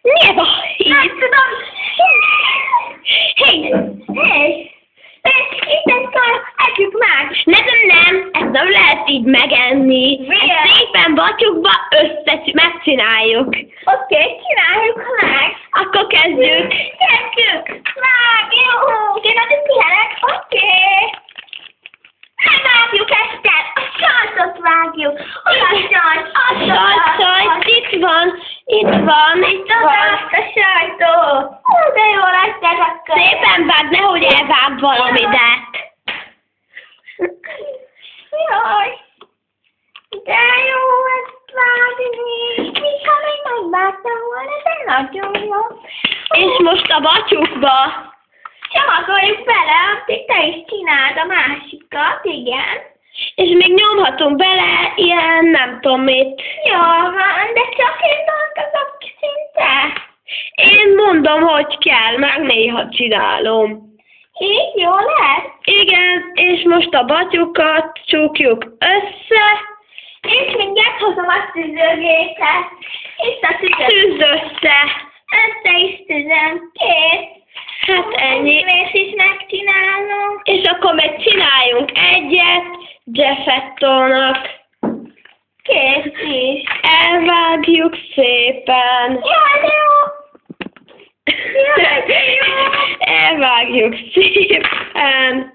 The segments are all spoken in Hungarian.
Nie baj! Nem tudom. Hé! Istenkor, együk meg. Nem, ezt nem lehet így megenni. Miért? Ezt szépen batyukba megcsináljuk. Oké, csináljuk meg. Akkor kezdjük. Kezdjük. Meg, jó. Én addig pihenek. Oké. Nem vágjuk ezt el. A sajtot vágjuk. Hol a sajt? Sajt, itt van. Itt van. A sajtot. De jó lesz ez akkor. Szépen vágd, nehogy elvág valamidet. Jaj. De jó ezt vágni. Mika még megvágtam volna, de nagyon jó. És most a batyukba. Csomagoljuk bele, addig te is csináld a másikat, igen. És még nyomhatunk bele ilyen nem tudom mit. Jó van, de csak én dolgozok szinte. Én mondom, hogy kell, meg néha csinálom. Így jó lesz? Igen, és most a batyukat csukjuk össze. És mindjárt hozom a tüzőgépet. És a Tűzd össze. Össze is tüzöm. Kész. Hát ennyi. Ezt is megcsinálom. És akkor még csináljunk egyet Geppettónak. Kész is. Elvágjuk szépen. Jaj, de jó. Jaj, de jó. Elvágjuk szépen.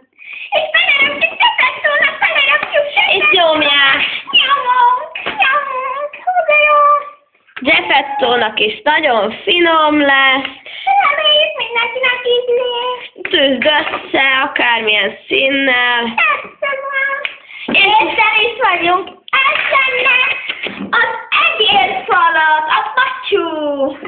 És belerakjuk Geppettónak, belerakjuk És nyomják. Nyomunk. Hú, de jó. Geppettónak is nagyon finom lesz. Reméljük mindenkinek ízlés. Tűzd össze akármilyen színnel. Persze van. Ezzel is vagyunk. Ezzel az egérfalat, a pacsú.